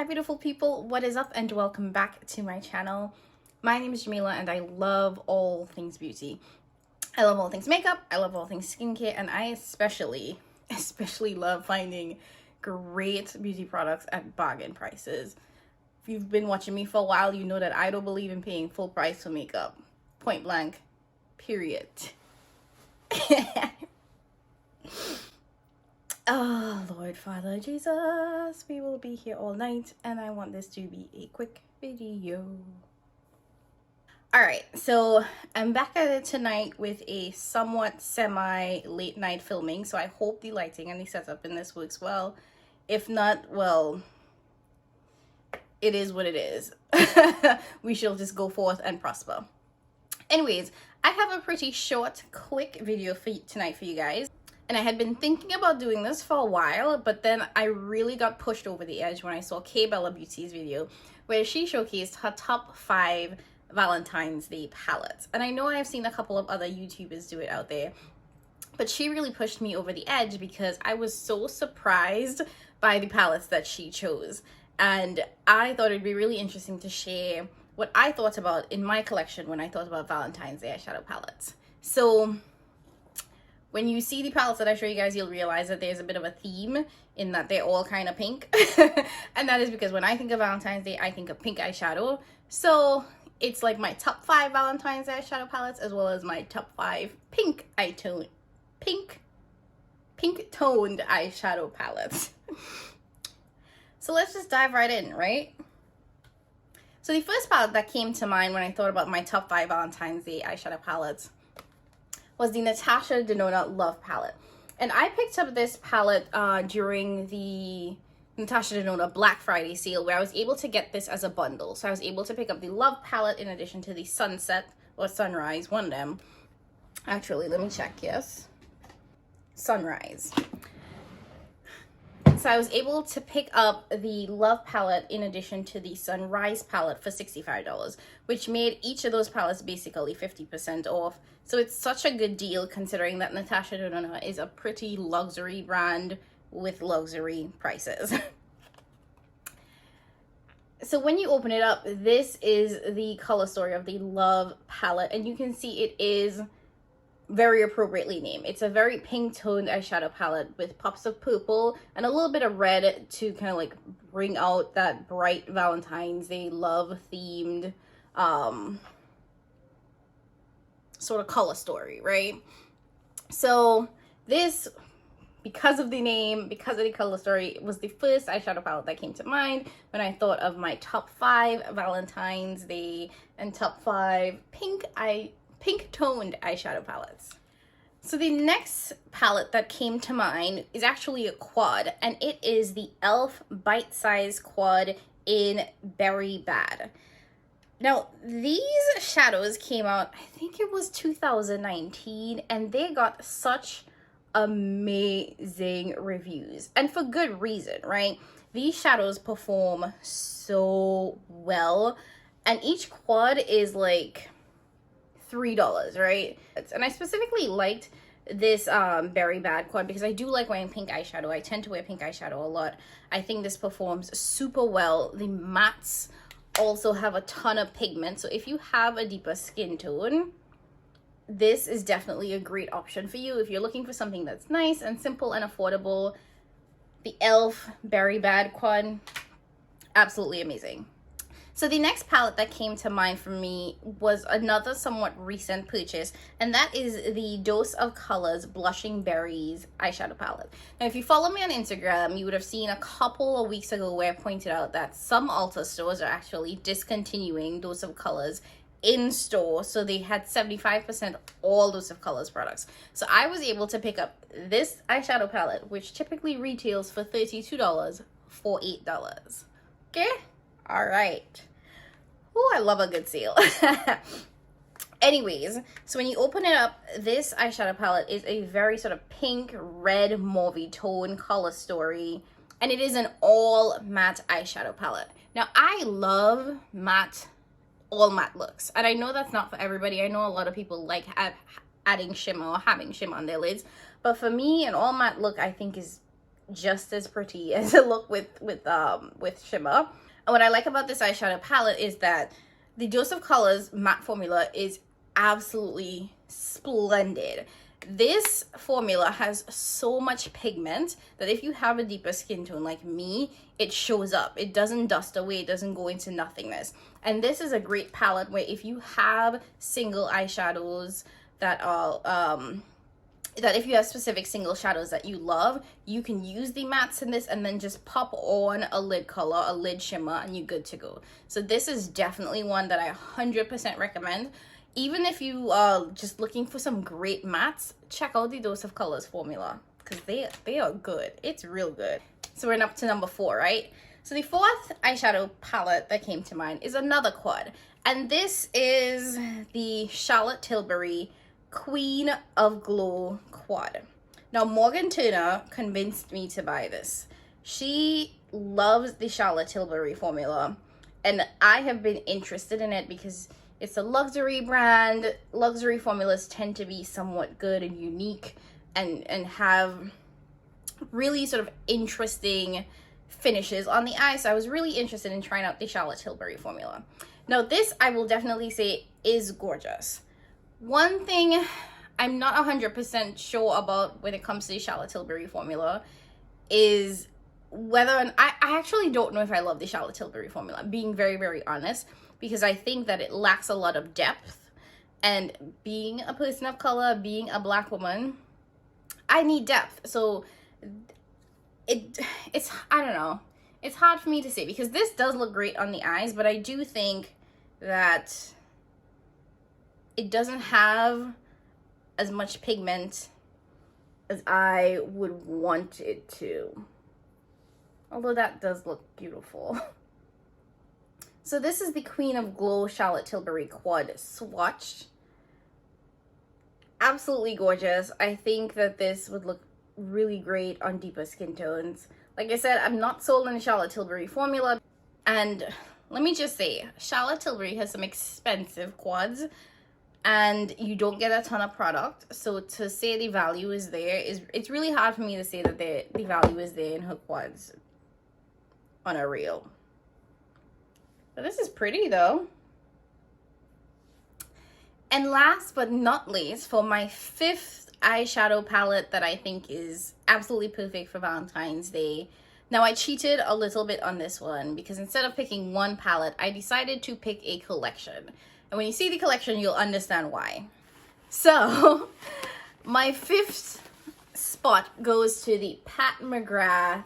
Hi beautiful people, what is up and welcome back to my channel. My name is Jamila and I love all things beauty. I love all things makeup, I love all things skincare, and I especially love finding great beauty products at bargain prices. If you've been watching me for a while, you know that I don't believe in paying full price for makeup. Point blank, period. Oh, Lord Father Jesus, we will be here all night and I want this to be a quick video. Alright, so I'm back at it tonight with a somewhat semi-late night filming, so I hope the lighting and the setup in this works well. If not, well, it is what it is. We shall just go forth and prosper. Anyways, I have a pretty short, quick video for tonight for you guys. And I had been thinking about doing this for a while, but then I really got pushed over the edge when I saw K Bella Beauty's video where she showcased her top 5 Valentine's Day palettes. And I know I've seen a couple of other YouTubers do it out there, but she really pushed me over the edge because I was so surprised by the palettes that she chose. And I thought it'd be really interesting to share what I thought about in my collection when I thought about Valentine's Day eyeshadow palettes. So when you see the palettes that I show you guys, you'll realize that there's a bit of a theme in that they're all kind of pink. And that is because when I think of Valentine's Day, I think of pink eyeshadow. So it's like my top 5 Valentine's Day eyeshadow palettes as well as my top 5 pink toned eyeshadow palettes. So let's just dive right in, right? So the first palette that came to mind when I thought about my top 5 Valentine's Day eyeshadow palettes was the Natasha Denali Love palette. And I picked up this palette during the Natasha Denali Black Friday sale where I was able to get this as a bundle. So I was able to pick up the Love palette in addition to the Sunset or Sunrise, one of them. Actually, let me check, yes. Sunrise. So I was able to pick up the Love palette in addition to the Sunrise palette for $65, which made each of those palettes basically 50% off. So it's such a good deal considering that Natasha Denali is a pretty luxury brand with luxury prices. So when you open it up, this is the color story of the Love palette, and you can see it is very appropriately named. It's a very pink toned eyeshadow palette with pops of purple and a little bit of red to kind of like bring out that bright Valentine's Day love themed sort of color story, right? So this, because of the name, because of the color story, was the first eyeshadow palette that came to mind when I thought of my top 5 Valentine's Day and top 5 pink toned eyeshadow palettes. So the next palette that came to mind is actually a quad, and it is the e.l.f. Bite Size Quad in Berry Bad. Now, these shadows came out, I think it was 2019, and they got such amazing reviews, and for good reason, right? These shadows perform so well, and each quad is like $3, right? And I specifically liked this Berry Bad quad because I do like wearing pink eyeshadow. I tend to wear pink eyeshadow a lot. I think this performs super well. The mattes also have a ton of pigment, so if you have a deeper skin tone, this is definitely a great option for you. If you're looking for something that's nice and simple and affordable, the e.l.f. Berry Bad quad, absolutely amazing. So the next palette that came to mind for me was another somewhat recent purchase, and that is the Dose of Colors Blushing Berries eyeshadow palette. Now, if you follow me on Instagram, you would have seen a couple of weeks ago where I pointed out that some Ulta stores are actually discontinuing Dose of Colors in store, so they had 75% all Dose of Colors products. So I was able to pick up this eyeshadow palette, which typically retails for $32, for $8. Okay? All right. Oh, I love a good sale. Anyways, so when you open it up, this eyeshadow palette is a very sort of pink, red, mauvey tone color story, and it is an all matte eyeshadow palette. Now, I love all matte looks, and I know that's not for everybody. I know a lot of people like adding shimmer or having shimmer on their lids, but for me, an all matte look I think is just as pretty as it look with shimmer. And what I like about this eyeshadow palette is that the Dose of Colors matte formula is absolutely splendid. This formula has so much pigment that if you have a deeper skin tone like me, it shows up. It doesn't dust away. It doesn't go into nothingness. And this is a great palette where if you have single eyeshadows that are that if you have specific single shadows that you love, you can use the mattes in this and then just pop on a lid color, a lid shimmer, and you're good to go. So this is definitely one that I 100% recommend. Even if you are just looking for some great mattes, check out the Dose of Colors formula because they are good. It's real good. So we're up to number 4, right? So the 4th eyeshadow palette that came to mind is another quad. And this is the Charlotte Tilbury Queen of Glow quad. Now, Morgan Turner convinced me to buy this. She loves the Charlotte Tilbury formula, and I have been interested in it because it's a luxury brand. Luxury formulas tend to be somewhat good and unique and have really sort of interesting finishes on the eye. So I was really interested in trying out the Charlotte Tilbury formula. Now, this I will definitely say is gorgeous. One thing I'm not 100% sure about when it comes to the Charlotte Tilbury formula is whether, and I actually don't know if I love the Charlotte Tilbury formula, being very, very honest, because I think that it lacks a lot of depth. And being a person of color, being a Black woman, I need depth. So it's I don't know. It's hard for me to say because this does look great on the eyes, but I do think that it doesn't have as much pigment as I would want it to. Although that does look beautiful. So this is the Queen of Glow Charlotte Tilbury Quad swatched. Absolutely gorgeous. I think that this would look really great on deeper skin tones. Like I said, I'm not sold on the Charlotte Tilbury formula. And let me just say, Charlotte Tilbury has some expensive quads and you don't get a ton of product. So to say the value is there, it's really hard for me to say that the value is there in her quads on a reel. But this is pretty though. And last but not least, for my 5th eyeshadow palette that I think is absolutely perfect for Valentine's Day. Now, I cheated a little bit on this one because instead of picking one palette, I decided to pick a collection. And when you see the collection, you'll understand why. So, my 5th spot goes to the Pat McGrath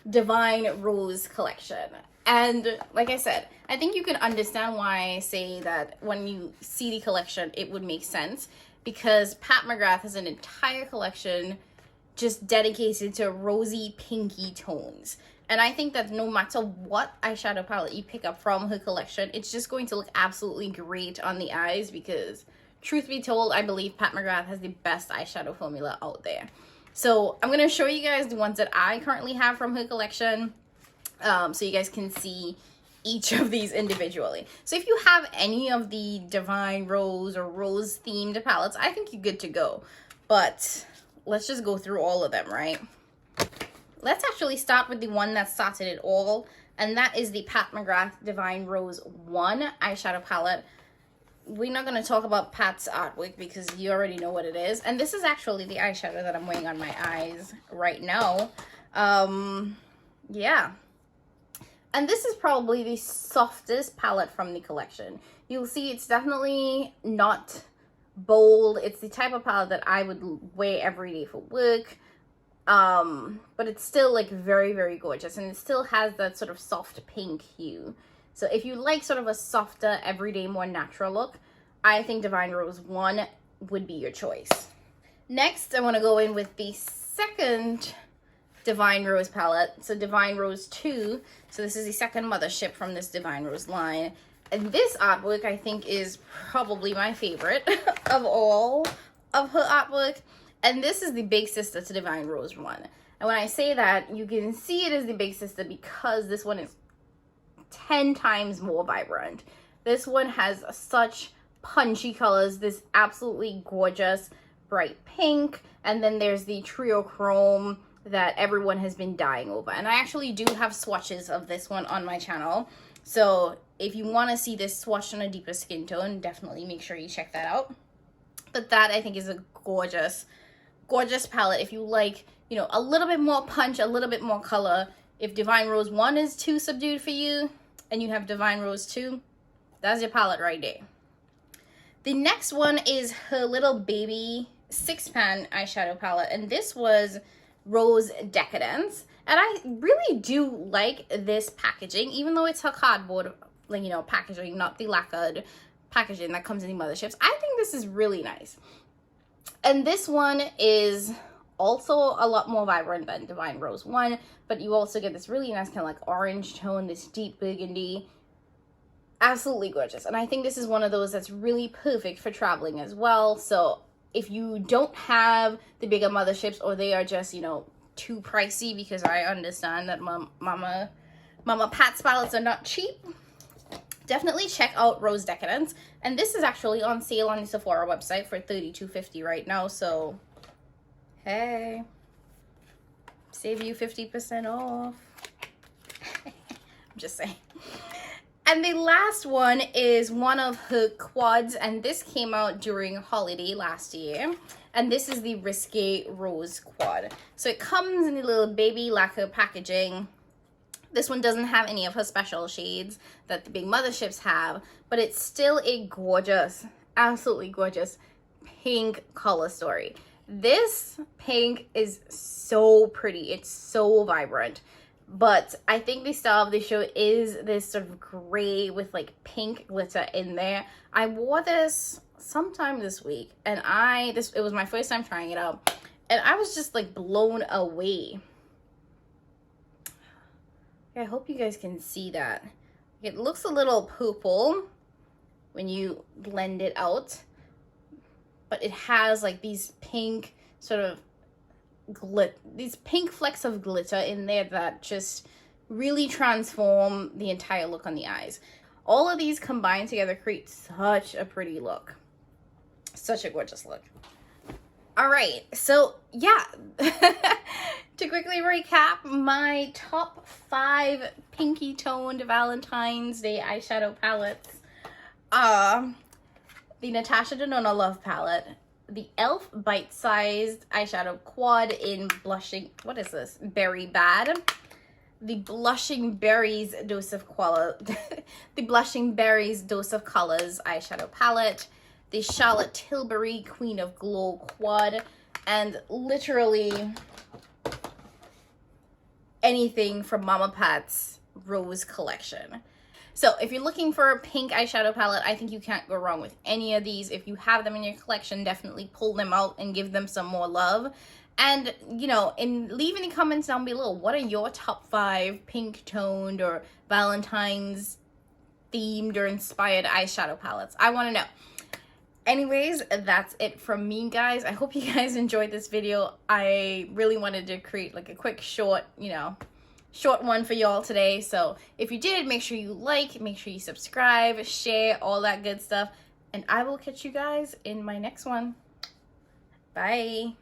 Divine Rose collection. And like I said, I think you can understand why I say that when you see the collection, it would make sense. Because Pat McGrath has an entire collection just dedicated to rosy, pinky tones. And I think that no matter what eyeshadow palette you pick up from her collection, it's just going to look absolutely great on the eyes because, truth be told, I believe Pat McGrath has the best eyeshadow formula out there. So I'm going to show you guys the ones that I currently have from her collection so you guys can see each of these individually. So if you have any of the Divine Rose or Rose themed palettes, I think you're good to go. But let's just go through all of them, right? Let's actually start with the one that started it all, and that is the Pat McGrath Divine Rose 1 eyeshadow palette. We're not going to talk about Pat's artwork because you already know what it is. And this is actually the eyeshadow that I'm wearing on my eyes right now. Yeah. And this is probably the softest palette from the collection. You'll see it's definitely not bold. It's the type of palette that I would wear every day for work. But it's still like very, very gorgeous. And it still has that sort of soft pink hue. So if you like sort of a softer, everyday, more natural look, I think Divine Rose 1 would be your choice. Next, I want to go in with the second Divine Rose palette. So Divine Rose 2. So this is the second mothership from this Divine Rose line. And this artwork I think is probably my favorite of all of her artwork. And this is the big sister to Divine Rose 1. And when I say that, you can see it as the big sister because this one is 10 times more vibrant. This one has such punchy colors. This absolutely gorgeous bright pink. And then there's the trio chrome that everyone has been dying over. And I actually do have swatches of this one on my channel. So if you want to see this swatched on a deeper skin tone, definitely make sure you check that out. But that, I think, is a gorgeous, gorgeous palette. If you like, you know, a little bit more punch, a little bit more color. If Divine Rose 1 is too subdued for you, and you have Divine Rose 2, that's your palette right there. The next one is her little baby 6-pan eyeshadow palette. And this was Rose Decadence. And I really do like this packaging, even though it's her cardboard, like, you know, packaging, not the lacquered packaging that comes in the motherships. I think this is really nice. And this one is also a lot more vibrant than Divine Rose 1, but you also get this really nice kind of like orange tone, this deep burgundy. Absolutely gorgeous. And I think this is one of those that's really perfect for traveling as well. So if you don't have the bigger motherships, or they are just, you know, too pricey, because I understand that Mama Pat's palettes are not cheap, definitely check out Rose Decadence. And this is actually on sale on the Sephora website for $32.50 right now. So, hey, save you 50% off. I'm just saying. And the last one is one of her quads, and this came out during holiday last year. And this is the Risque Rose quad. So it comes in the little baby lacquer packaging. This one doesn't have any of her special shades that the big motherships have, but it's still a gorgeous, absolutely gorgeous pink color story. This pink is so pretty. It's so vibrant. But I think the style of the show is this sort of gray with like pink glitter in there. I wore this sometime this week, and it was my first time trying it out, and I was just like blown away. I hope you guys can see that. It looks a little purple when you blend it out, but it has like these pink sort of these pink flecks of glitter in there that just really transform the entire look on the eyes. All of these combined together create such a pretty look. Such a gorgeous look. All right, so yeah, to quickly recap my top 5 pinky toned Valentine's Day eyeshadow palettes are the Natasha Denali Love palette, the e.l.f. bite-sized eyeshadow quad in blushing, what is this, Berry Bad, the Blushing Berries Dose of Color, the Blushing Berries Dose of Colors eyeshadow palette, the Charlotte Tilbury Queen of Glow quad, and literally anything from Mama Pat's Rose collection. So if you're looking for a pink eyeshadow palette, I think you can't go wrong with any of these. If you have them in your collection, definitely pull them out and give them some more love. And, you know, leave any comments down below. What are your top 5 pink toned or Valentine's themed or inspired eyeshadow palettes? I want to know. Anyways, that's it from me, guys. I hope you guys enjoyed this video. I really wanted to create like a quick short, you know, short one for y'all today. So if you did, make sure you like, make sure you subscribe, share, all that good stuff. And I will catch you guys in my next one. Bye.